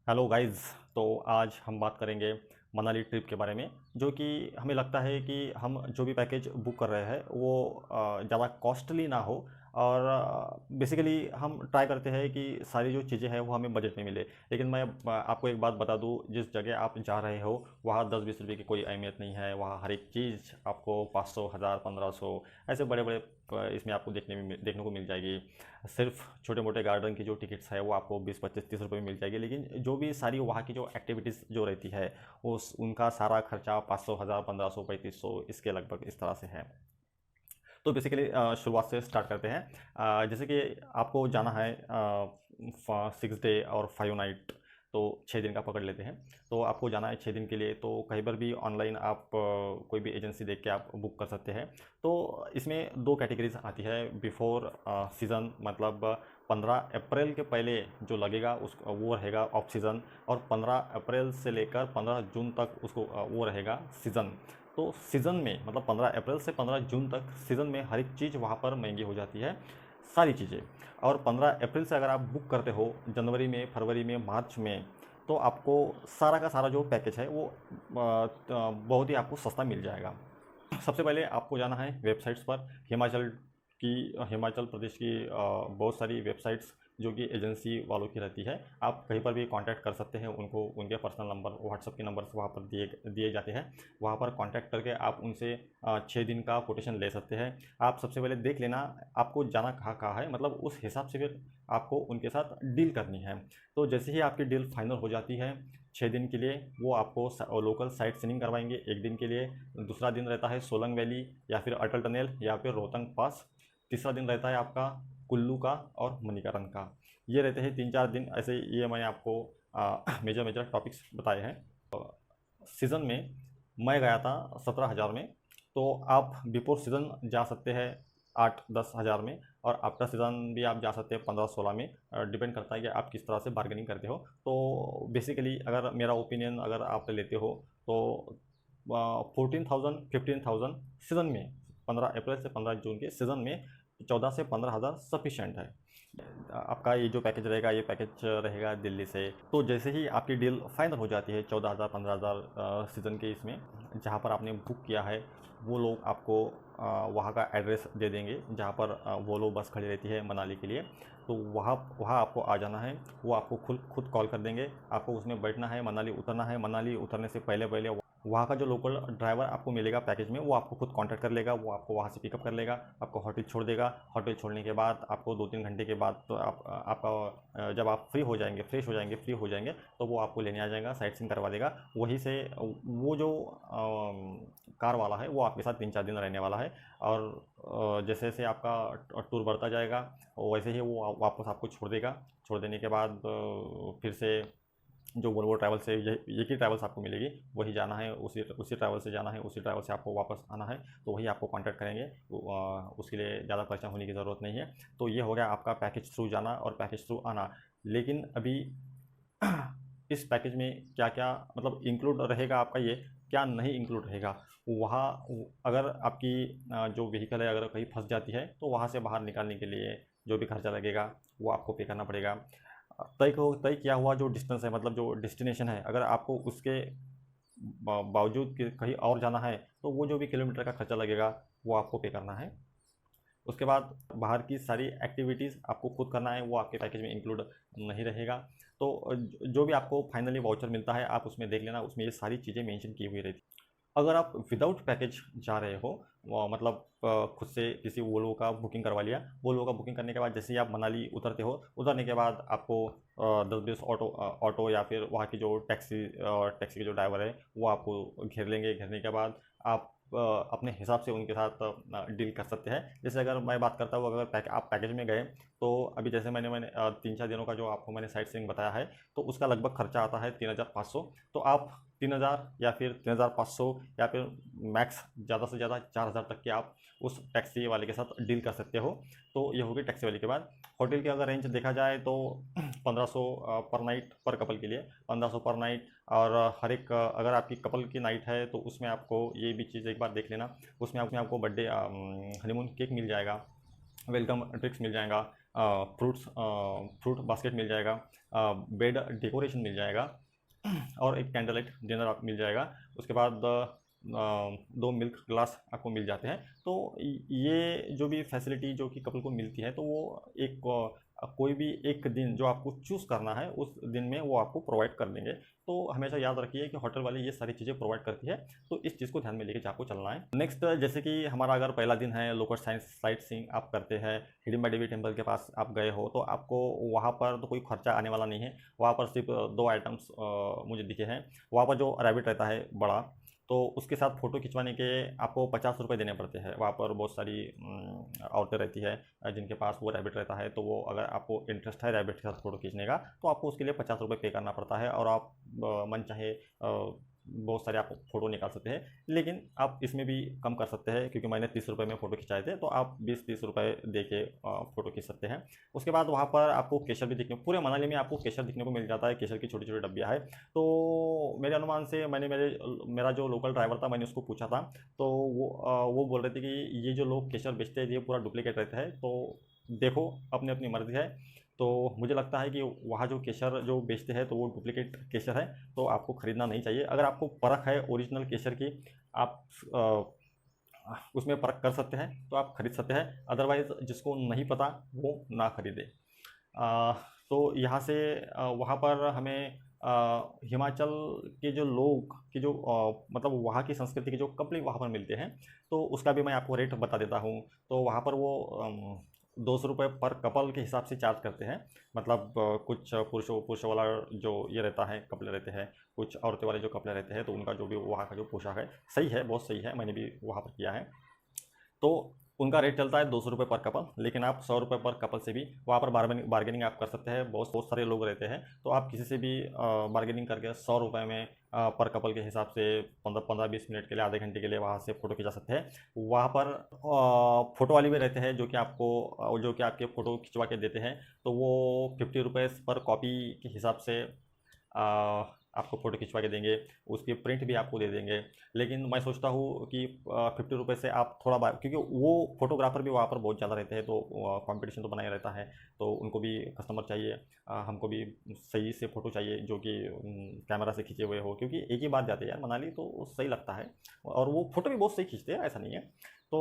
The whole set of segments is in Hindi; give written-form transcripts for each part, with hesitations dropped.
Hello guys. तो आज हम बात करेंगे मनाली ट्रिप के बारे में, जो कि हमें लगता है कि हम जो भी पैकेज बुक कर रहे हैं वो ज़्यादा कॉस्टली ना हो। और बेसिकली हम ट्राई करते हैं कि सारी जो चीज़ें हैं वो हमें बजट में मिले। लेकिन मैं आपको एक बात बता दूं, जिस जगह आप जा रहे हो वहाँ 10-20 रुपये की कोई अहमियत नहीं है। वहाँ हर एक चीज़ आपको 500, 1000, 1500 ऐसे बड़े बड़े इसमें आपको देखने को मिल जाएगी। सिर्फ छोटे मोटे गार्डन की जो टिकट्स है वो आपको 20, 25, 30 रुपये में मिल जाएगी। लेकिन जो भी सारी वहाँ की जो एक्टिविटीज़ जो रहती है उनका सारा खर्चा 500, 1000, 1500, 3500 इसके लगभग इस तरह से है। तो बेसिकली शुरुआत से स्टार्ट करते हैं। जैसे कि आपको जाना है 6 डे और 5 नाइट, तो 6 दिन का पकड़ लेते हैं। तो आपको जाना है 6 दिन के लिए, तो कहीं पर भी ऑनलाइन आप कोई भी एजेंसी देख के आप बुक कर सकते हैं। तो इसमें दो कैटेगरीज आती है बिफोर सीज़न, मतलब 15 अप्रैल के पहले जो लगेगा उस वो रहेगा ऑफ सीज़न, और 15 अप्रैल से लेकर 15 जून तक उसको वो रहेगा सीज़न। तो सीज़न में मतलब 15 अप्रैल से 15 जून तक सीज़न में हर एक चीज़ वहाँ पर महंगी हो जाती है, सारी चीज़ें। और 15 अप्रैल से अगर आप बुक करते हो जनवरी में, फरवरी में, मार्च में, तो आपको सारा का सारा जो पैकेज है वो बहुत ही आपको सस्ता मिल जाएगा। सबसे पहले आपको जाना है वेबसाइट्स पर। हिमाचल प्रदेश की बहुत सारी वेबसाइट्स जो कि एजेंसी वालों की रहती है। आप कहीं पर भी कांटेक्ट कर सकते हैं उनको। उनके पर्सनल नंबर, व्हाट्सअप के नंबर्स वहाँ पर दिए जाते हैं। वहाँ पर कांटेक्ट करके आप उनसे 6 दिन का कोटेशन ले सकते हैं। आप सबसे पहले देख लेना आपको जाना कहाँ कहाँ है, मतलब उस हिसाब से फिर आपको उनके साथ डील करनी है। तो जैसे ही आपकी डील फाइनल हो जाती है 6 दिन के लिए, वो आपको लोकल साइट सीइंग करवाएंगे 1 दिन के लिए। दूसरा दिन रहता है सोलंग वैली या फिर अटल टनल या फिर रोहतांग पास। तीसरा दिन रहता है आपका कुल्लू का और मणिकरण का। ये रहते हैं 3-4 दिन ऐसे। ये मैंने आपको मेजर मेजर टॉपिक्स बताए हैं। सीज़न में मैं गया था 17,000 में। तो आप बिफोर सीज़न जा सकते हैं 8-10 हज़ार में, और आफ्टर सीज़न भी आप जा सकते हैं 15-16 में। डिपेंड करता है कि आप किस तरह से बार्गेनिंग करते हो। तो बेसिकली अगर मेरा ओपिनियन अगर आप लेते हो तो 14,000, 15,000 सीज़न में, 15 अप्रैल से 15 जून के सीज़न में 14 से 15 हज़ार सफिशेंट है। आपका ये जो पैकेज रहेगा, ये पैकेज रहेगा दिल्ली से। तो जैसे ही आपकी डील फाइनल हो जाती है 14,000, 15,000 सीज़न के इसमें, जहाँ पर आपने बुक किया है वो लोग आपको वहाँ का एड्रेस दे देंगे जहाँ पर वो लोग बस खड़ी रहती है मनाली के लिए। तो वहाँ वहाँ आपको आ जाना है। वो आपको खुद कॉल कर देंगे। आपको उसमें बैठना है, मनाली उतरना है। मनाली उतरने से पहले पहले वहाँ का जो लोकल ड्राइवर आपको मिलेगा पैकेज में, वो आपको खुद कांटेक्ट कर लेगा। वो आपको वहाँ से पिकअप कर लेगा, आपको होटल छोड़ देगा। होटल छोड़ने के बाद आपको 2-3 घंटे के बाद तो आपका जब आप फ्री हो जाएंगे, फ्री हो जाएंगे, तो वो आपको लेने आ जाएगा, साइट सीइंग करवा देगा वहीं से। वो जो कार वाला है वो आपके साथ 3-4 दिन रहने वाला है। और जैसे जैसे आपका टूर बढ़ता जाएगा वैसे ही वो वापस आपको छोड़ देगा। छोड़ देने के बाद फिर से जो वोल्वो ट्रैवल से एक ही ट्रैवल्स आपको मिलेगी, वही जाना है, उसी ट्रैवल से जाना है, उसी ट्रैवल से आपको वापस आना है। तो वही आपको कांटेक्ट करेंगे। उसके लिए ज़्यादा परेशान होने की ज़रूरत नहीं है। तो ये हो गया आपका पैकेज थ्रू जाना और पैकेज थ्रू आना। लेकिन अभी इस पैकेज में क्या क्या मतलब इंक्लूड रहेगा आपका, ये क्या नहीं इंक्लूड रहेगा। वहाँ अगर आपकी जो व्हीकल है अगर कहीं फंस जाती है तो वहाँ से बाहर निकालने के लिए जो भी खर्चा लगेगा वो आपको पे करना पड़ेगा। तय किया हुआ जो डिस्टेंस है, मतलब जो डेस्टिनेशन है, अगर आपको उसके बावजूद कि कहीं और जाना है तो वो जो भी किलोमीटर का खर्चा लगेगा वो आपको पे करना है। उसके बाद बाहर की सारी एक्टिविटीज़ आपको खुद करना है, वो आपके पैकेज में इंक्लूड नहीं रहेगा। तो जो भी आपको फाइनली वाउचर मिलता है आप उसमें देख लेना, उसमें ये सारी चीज़ें मेंशन की हुई रहती। अगर आप विदाउट पैकेज जा रहे हो, मतलब खुद से किसी वोल्वो का बुकिंग करवा लिया। वोल्वो का बुकिंग करने के बाद जैसे ही आप मनाली उतरते हो, उतरने के बाद आपको 10-20 ऑटो या फिर वहाँ की जो टैक्सी के जो ड्राइवर है वो आपको घेर लेंगे। घेरने के बाद आप अपने हिसाब से उनके साथ डील कर सकते हैं। जैसे अगर मैं बात करता हूँ, अगर आप पैकेज में गए तो अभी जैसे मैंने 3-4 दिनों का जो आपको मैंने साइट सीइंग बताया है, तो उसका लगभग खर्चा आता है 3,500। तो आप 3,000 या फिर 3,500 या फिर मैक्स ज़्यादा से ज़्यादा 4,000 तक के आप उस टैक्सी वाले के साथ डील कर सकते हो। तो ये होगी टैक्सी वाले के बाद। होटल की अगर रेंज देखा जाए तो 1500 पर नाइट पर कपल के लिए, 1500 पर नाइट। और हर एक अगर आपकी कपल की नाइट है तो उसमें आपको ये भी चीज़ एक बार देख लेना, उसमें आपको बर्थडे हनीमून केक मिल जाएगा, वेलकम ड्रिंक्स मिल जाएगा, फ्रूट बास्केट मिल जाएगा, बेड डेकोरेशन मिल जाएगा और एक कैंडल लाइट डिनर आप मिल जाएगा। उसके बाद 2 मिल्क ग्लास आपको मिल जाते हैं। तो ये जो भी फैसिलिटी जो कि कपल को मिलती है, तो वो एक कोई भी एक दिन जो आपको चूज़ करना है उस दिन में वो आपको प्रोवाइड कर देंगे। तो हमेशा याद रखिए कि होटल वाले ये सारी चीज़ें प्रोवाइड करती है, तो इस चीज़ को ध्यान में लेके आपको चलना है। नेक्स्ट, जैसे कि हमारा अगर पहला दिन है, लोकल साइट सीइंग आप करते हैं, हिडिंबा देवी टेम्पल के पास आप गए हो, तो आपको वहाँ पर तो कोई खर्चा आने वाला नहीं है। वहाँ पर सिर्फ 2 आइटम्स मुझे दिखे हैं। वहाँ पर जो रैबिट रहता है बड़ा, तो उसके साथ फ़ोटो खिंचवाने के आपको 50 रुपये देने पड़ते हैं। वहाँ पर बहुत सारी औरतें रहती है जिनके पास वो रैबिट रहता है, तो वो अगर आपको इंटरेस्ट है रैबिट के साथ फ़ोटो खींचने का, तो आपको उसके लिए 50 रुपये पे करना पड़ता है और आप मन चाहे बहुत सारे आप फ़ोटो निकाल सकते हैं। लेकिन आप इसमें भी कम कर सकते हैं, क्योंकि मैंने 30 रुपये में फ़ोटो खिंचाए थे, तो आप 20-30 रुपये दे के फ़ोटो खींच सकते हैं। उसके बाद वहाँ पर आपको केशर भी दिखने, पूरे मनाली में आपको केशर दिखने को मिल जाता है। केशर की छोटी-छोटी डब्बियाँ है। तो मेरे अनुमान से मेरा जो लोकल ड्राइवर था, मैंने उसको पूछा था, तो वो बोल रहे थे कि ये जो लोग केशर बेचते हैं ये पूरा डुप्लीकेट रहता है। तो देखो, अपनी-अपनी मर्ज़ी है। तो मुझे लगता है कि वहाँ जो केशर जो बेचते हैं तो वो डुप्लीकेट केशर है, तो आपको ख़रीदना नहीं चाहिए। अगर आपको परख है ओरिजिनल केशर की, आप उसमें परख कर सकते हैं तो आप खरीद सकते हैं। अदरवाइज़ जिसको नहीं पता वो ना खरीदे। तो यहाँ से वहाँ पर हमें हिमाचल के जो लोग की जो मतलब वहाँ की संस्कृति के जो कपड़े वहाँ पर मिलते हैं, तो उसका भी मैं आपको रेट बता देता हूँ। तो वहाँ पर वो 200 रुपये पर कपल के हिसाब से चार्ज करते हैं। मतलब कुछ पुरुषों वाला जो ये रहता है कपड़े रहते हैं, कुछ औरतें वाले जो कपड़े रहते हैं, तो उनका जो भी वहाँ का जो पोशाक है सही है, बहुत सही है, मैंने भी वहाँ पर किया है। तो उनका रेट चलता है 200 रुपये पर कपल, लेकिन आप 100 रुपये पर कपल से भी वहाँ पर बार्गेनिंग आप कर सकते हैं। बहुत बहुत सारे लोग रहते हैं, तो आप किसी से भी बार्गेनिंग करके 100 रुपये में पर कपल के हिसाब से 15-20 मिनट के लिए, आधे घंटे के लिए वहाँ से फ़ोटो खिंचा सकते हैं। वहाँ पर फ़ोटो वाले भी रहते हैं जो कि आपके फ़ोटो खिंचवा के देते हैं, तो वो 50 रुपये पर कॉपी के हिसाब से आपको फ़ोटो खिंचवा के देंगे। उसकी प्रिंट भी आपको दे देंगे। लेकिन मैं सोचता हूँ कि 50 रुपये से आप थोड़ा क्योंकि वो फ़ोटोग्राफ़र भी वहाँ पर बहुत ज़्यादा रहते हैं, तो कंपटीशन तो बनाया रहता है, तो उनको भी कस्टमर चाहिए, हमको भी सही से फ़ोटो चाहिए जो कि कैमरा से खींचे हुए हो, क्योंकि एक ही बात जाती है यार, मनाली तो सही लगता है और वो फ़ोटो भी बहुत सही खींचते हैं, ऐसा नहीं है। तो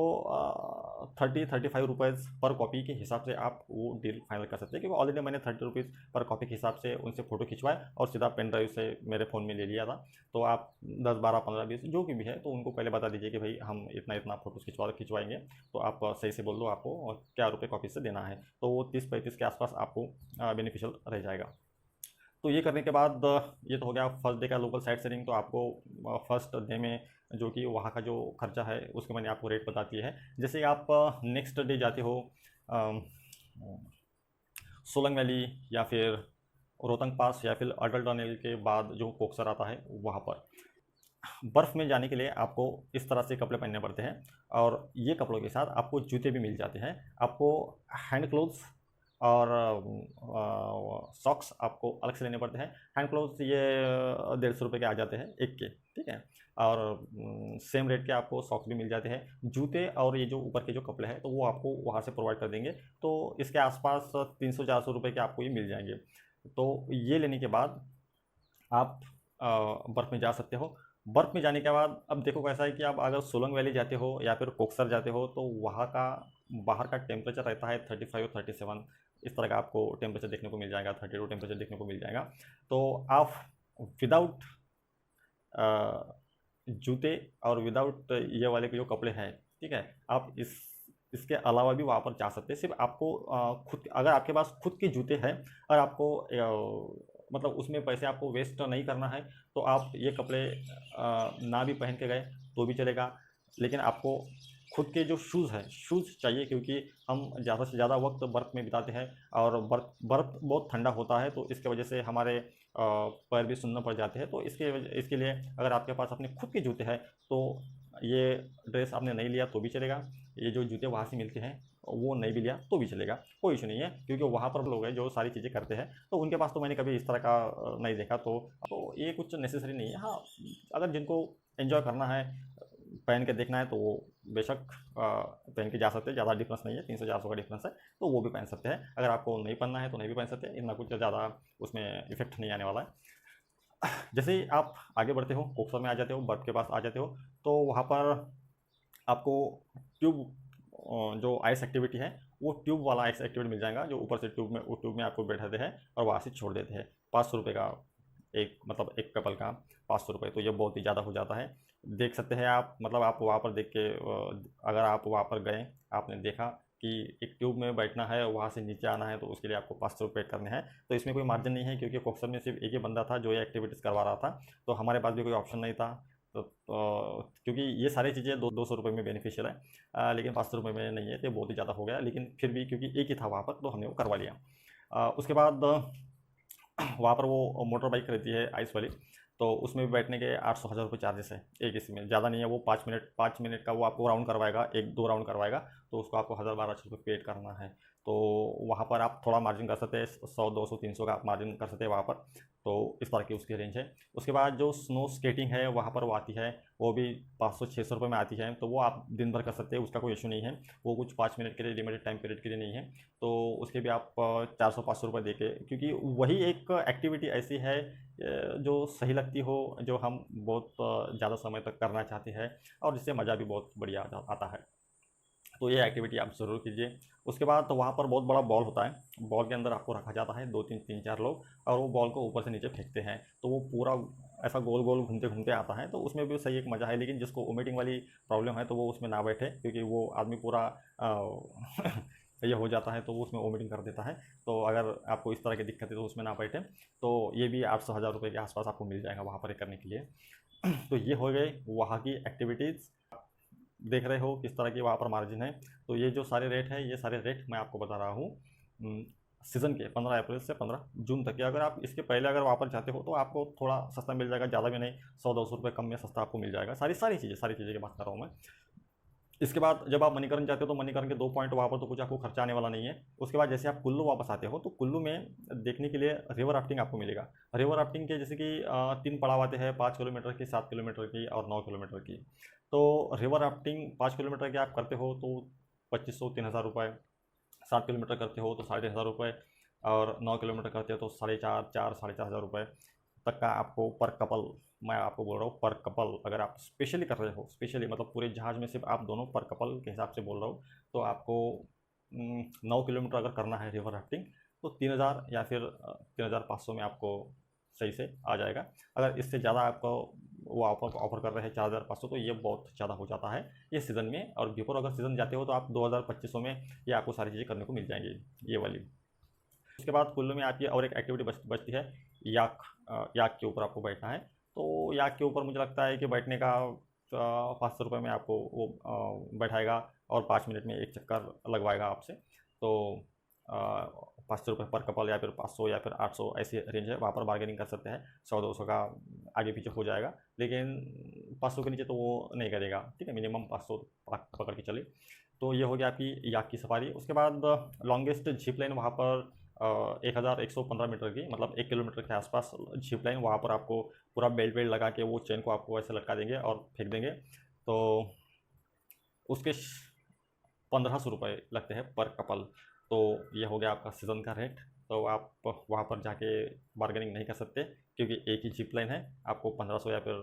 30-35 रुपीज़ पर कॉपी के हिसाब से आप वो डील फाइनल कर सकते हैं, क्योंकि ऑलरेडी मैंने 30 रुपीज़ पर कॉपी के हिसाब से उनसे फ़ोटो खिंचवाए और सीधा पेन ड्राइव से मेरे फ़ोन में ले लिया था। तो आप 10, 12, 15, 20 जो भी है, तो उनको पहले बता दीजिए कि भाई हम इतना फ़ोटोज़ खिंचवाएंगे, तो आप सही से बोल दो आपको क्या रुपये कॉपी से देना है। तो वो 30-35 के आसपास आपको बेनिफिशियल रह जाएगा। तो ये करने के बाद ये तो हो गया फर्स्ट डे का लोकल साइट सीइंग। तो आपको फर्स्ट डे में जो कि वहाँ का जो खर्चा है उसके मैंने आपको रेट बता दिए है। जैसे आप नेक्स्ट डे जाते हो सोलंग वैली या फिर रोहतंग पास या फिर अटल टनल के बाद जो कोकसर आता है, वहाँ पर बर्फ़ में जाने के लिए आपको इस तरह से कपड़े पहनने पड़ते हैं, और ये कपड़ों के साथ आपको जूते भी मिल जाते हैं। आपको हैंड ग्लोव्स और सॉक्स आपको अलग से लेने पड़ते हैं। हैंड ग्लोव्स ये 150 रुपये के आ जाते हैं एक के, ठीक है। और सेम रेट के आपको सॉक्स भी मिल जाते हैं। जूते और ये जो ऊपर के जो कपड़े हैं तो वो आपको वहाँ से प्रोवाइड कर देंगे। तो इसके आसपास 300-400 रुपये के आपको ये मिल जाएंगे। तो ये लेने के बाद आप बर्फ़ में जा सकते हो। बर्फ़ में जाने के बाद अब देखो कैसा है कि आप अगर सोलंग वैली जाते हो या फिर कोकसर जाते हो, तो वहाँ का बाहर का टेम्परेचर रहता है 35-37, इस तरह का आपको टेम्परेचर देखने को मिल जाएगा, 32 टेम्परेचर देखने को मिल जाएगा। तो आप विदाउट जूते और विदाउट ये वाले के जो कपड़े हैं, ठीक है, आप इसके अलावा भी वहाँ पर जा सकते हैं। सिर्फ आपको खुद, अगर आपके पास खुद के जूते हैं और आपको मतलब उसमें पैसे आपको वेस्ट नहीं करना है, तो आप ये कपड़े ना भी पहन के गए तो भी चलेगा। लेकिन आपको खुद के जो शूज़ चाहिए, क्योंकि हम ज़्यादा से ज़्यादा वक्त बर्फ़ में बिताते हैं और बर्फ़ बहुत ठंडा होता है, तो इसके वजह से हमारे पैर भी सुन्न पड़ जाते हैं। तो इसके लिए अगर आपके पास अपने खुद के जूते हैं, तो ये ड्रेस आपने नहीं लिया तो भी चलेगा। ये जो जूते वहाँ से मिलते हैं वो नहीं भी लिया तो भी चलेगा, कोई इशू नहीं है, क्योंकि वहाँ पर लोग हैं जो सारी चीज़ें करते हैं, तो उनके पास तो मैंने कभी इस तरह का नहीं देखा। तो ये कुछ नेसेसरी नहीं है। हाँ, अगर जिनको एंजॉय करना है, पहन के देखना है तो वो बेशक पहन के जा सकते हैं, ज़्यादा डिफरेंस नहीं है, 300-400 का डिफरेंस है, तो वो भी पहन सकते हैं। अगर आपको नहीं पहनना है तो नहीं भी पहन सकते, इतना कुछ ज़्यादा उसमें इफेक्ट नहीं आने वाला है। जैसे ही आप आगे बढ़ते हो, कोक्सर में आ जाते हो, बर्फ़ के पास आ जाते हो, तो वहाँ पर आपको ट्यूब जो आइस एक्टिविटी है, वो ट्यूब वाला आइस एक्टिविटी मिल जाएगा, जो ऊपर से ट्यूब में आपको बैठाते हैं और वहाँ से छोड़ देते हैं। 500 रुपये का एक, मतलब एक कपल का 500 रुपये, तो ये बहुत ही ज़्यादा हो जाता है। देख सकते हैं आप, मतलब आप वहाँ पर देख के अगर आप वहाँ पर गए, आपने देखा कि एक ट्यूब में बैठना है, वहाँ से नीचे आना है, तो उसके लिए आपको 500 रुपये करने हैं। तो इसमें कोई मार्जिन नहीं है, क्योंकि कोक्सर में सिर्फ एक ही बंदा था जो ये एक्टिविटीज़ करवा रहा था, तो हमारे पास भी कोई ऑप्शन नहीं था। क्योंकि ये सारी चीज़ें 200 रुपये में बेनिफिशियल है, लेकिन 500 रुपये में नहीं है, तो बहुत ही ज़्यादा हो गया। लेकिन फिर भी क्योंकि एक ही था वहाँ पर, तो हमने वो करवा लिया। उसके बाद वहाँ पर वो मोटर बाइक रहती है आइस वाली, तो उसमें भी बैठने के 800-1000 रुपये चार्जेस है एक इसमें, ज़्यादा नहीं है। वो 5 मिनट का वो आपको राउंड करवाएगा, 1-2 राउंड करवाएगा, तो उसको आपको 1000-1200 रुपये पेड करना है। तो वहाँ पर आप थोड़ा मार्जिन कर सकते हैं, 100-200-300 का आप मार्जिन कर सकते हैं वहाँ पर। तो इस तरह की उसकी रेंज है। उसके बाद जो स्नो स्केटिंग है वहाँ पर वो आती है, वो भी 500-600 रुपये में आती है, तो वो आप दिन भर कर सकते हैं, उसका कोई इशू नहीं है। वो कुछ 5 मिनट के लिए, लिमिटेड टाइम पीरियड के लिए नहीं है, तो उसके भी आप 400-500 रुपये दे के, क्योंकि वही एक एक्टिविटी ऐसी है जो सही लगती हो, जो हम बहुत ज़्यादा समय तक करना चाहते हैं, और जिससे मज़ा भी बहुत बढ़िया आता है। तो ये एक्टिविटी आप ज़रूर कीजिए। उसके बाद तो वहाँ पर बहुत बड़ा बॉल होता है, बॉल के अंदर आपको रखा जाता है 2-3-4 लोग, और वो बॉल को ऊपर से नीचे फेंकते हैं, तो वो पूरा ऐसा गोल गोल घूमते घूमते आता है, तो उसमें भी सही एक मज़ा है। लेकिन जिसको वोमिटिंग वाली प्रॉब्लम है, तो वो उसमें ना बैठे, क्योंकि वो आदमी पूरा ये हो जाता है, तो वो उसमें वोमिटिंग कर देता है। तो अगर आपको इस तरह की दिक्कत है, तो उसमें ना बैठे। तो ये भी 800-1000 रुपये के आसपास आपको मिल जाएगा वहाँ पर ये करने के लिए। तो ये हो गई वहाँ की एक्टिविटीज़। देख रहे हो किस तरह की वहाँ पर मार्जिन है। तो ये जो सारे रेट है, ये सारे रेट मैं आपको बता रहा हूँ सीज़न के 15 अप्रैल से 15 जून तक के। अगर आप इसके पहले अगर वहाँ पर जाते हो, तो आपको थोड़ा सस्ता मिल जाएगा, ज़्यादा भी नहीं, 100-200 रुपये कम में सस्ता आपको मिल जाएगा। सारी चीज़ें की बात कर रहा हूँ मैं। इसके बाद जब आप मणिकरण जाते हो, तो मणिकरण के 2 पॉइंट वहाँ पर तो कुछ आपको खर्चा आने वाला नहीं है। उसके बाद जैसे आप कुल्लू वापस आते हो, तो कुल्लू में देखने के लिए रिवर राफ्टिंग आपको मिलेगा। रिवर राफ्टिंग के जैसे कि 3 पड़ाव आते हैं, 5 किलोमीटर की, 7 किलोमीटर की और 9 किलोमीटर की। तो रिवर राफ्टिंग 5 किलोमीटर की आप करते हो तो 2500-3000 रुपये, 7 किलोमीटर करते हो तो 3500 रुपये, और 9 किलोमीटर करते हो तो 4,500 रुपये तक का आपको पर कपल, मैं आपको बोल रहा हूँ पर कपल, अगर आप स्पेशली कर रहे हो, स्पेशली मतलब पूरे जहाज़ में सिर्फ आप दोनों, पर कपल के हिसाब से बोल रहा हूँ, तो आपको 9 किलोमीटर अगर करना है रिवर राफ्टिंग, तो 3000 या फिर 3500 में आपको सही से आ जाएगा। अगर इससे ज़्यादा आपको वो ऑफर कर रहे हैं 4500, तो ये बहुत ज़्यादा हो जाता है ये सीज़न में। और बिफोर अगर सीज़न जाते हो, तो आप 2000-2500 में ये आपको सारी चीज़ें करने को मिल जाएंगी, ये वाली। उसके बाद कुल्लू में आपकी और एक एक्टिविटी बचती है, याक। याक के ऊपर आपको बैठना है। तो याक के ऊपर मुझे लगता है कि बैठने का 500 रुपये में आपको वो बैठाएगा, और 5 मिनट में एक चक्कर लगवाएगा आपसे। तो 500 रुपये पर कपल, या फिर 500 या फिर 800, ऐसी रेंज है। वहाँ पर बार्गेनिंग कर सकते हैं, 100-200 का आगे पीछे हो जाएगा, लेकिन 500 के नीचे तो वो नहीं करेगा, ठीक है। मिनिमम 500 पकड़ के चलिए। तो ये हो गया आपकी याक की सफारी। उसके बाद लॉन्गेस्ट जिप लाइन वहाँ पर 1115 मीटर की, मतलब 1 किलोमीटर के आसपास जिप लाइन। वहाँ पर आपको पूरा बेल्ट लगा के वो चेन को आपको ऐसे लटका देंगे और फेंक देंगे। तो उसके 1500 रुपये लगते हैं पर कपल। तो ये हो गया आपका सीज़न का रेट। तो आप वहाँ पर जाके बार्गेनिंग नहीं कर सकते, क्योंकि एक ही जिप लाइन है। आपको 1500 या फिर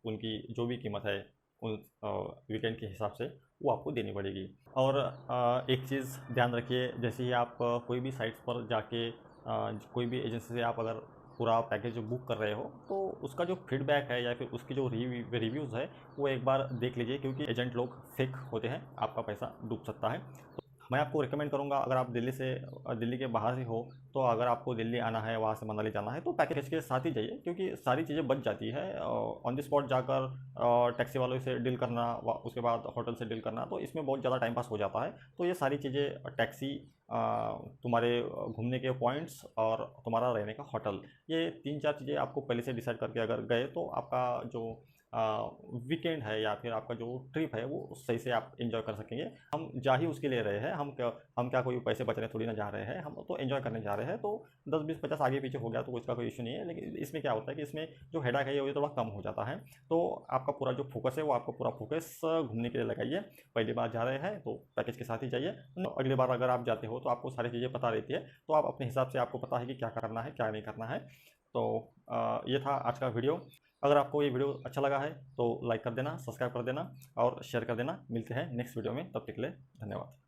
उनकी जो भी कीमत है उन वीकेंड के हिसाब से वो आपको देनी पड़ेगी। और एक चीज़ ध्यान रखिए, जैसे ही आप कोई भी साइट्स पर जाके कोई भी एजेंसी से आप अगर पूरा पैकेज बुक कर रहे हो, तो उसका जो फीडबैक है या फिर उसकी जो रिव्यूज़ है, वो एक बार देख लीजिए, क्योंकि एजेंट लोग फेक होते हैं, आपका पैसा डूब सकता है। मैं आपको रिकमेंड करूंगा, अगर आप दिल्ली के बाहर से हो, तो अगर आपको दिल्ली आना है, वहाँ से मनाली जाना है, तो पैकेज के साथ ही जाइए, क्योंकि सारी चीज़ें बच जाती है। ऑन द स्पॉट जाकर टैक्सी वालों से डील करना, उसके बाद होटल से डील करना, तो इसमें बहुत ज़्यादा टाइम पास हो जाता है। तो ये सारी चीज़ें, टैक्सी, तुम्हारे घूमने के पॉइंट्स और तुम्हारा रहने का होटल, ये 3-4 चीज़ें आपको पहले से डिसाइड करके अगर गए, तो आपका जो वीकेंड है या फिर आपका जो ट्रिप है वो सही से आप एंजॉय कर सकेंगे। हम जा ही उसके लिए रहे हैं, हम क्या कोई पैसे बचाने थोड़ी ना जा रहे हैं, हम तो एंजॉय करने जा रहे हैं। तो 10-20-50 आगे पीछे हो गया तो उसका कोई इशू नहीं है, लेकिन इसमें क्या होता है कि इसमें जो हेडेक है ये थोड़ा कम हो जाता है। तो आपका पूरा जो फोकस है वो आपका पूरा फोकस घूमने के लिए लगाइए। पहली बार जा रहे हैं तो पैकेज के साथ ही जाइए। अगली बार अगर आप जाते हो तो आपको सारी चीज़ें पता रहती है, तो आप अपने हिसाब से आपको पता है कि क्या करना है क्या नहीं करना है। तो ये था आज का वीडियो। अगर आपको ये वीडियो अच्छा लगा है तो लाइक कर देना, सब्सक्राइब कर देना और शेयर कर देना। मिलते हैं नेक्स्ट वीडियो में, तब तक के लिए धन्यवाद।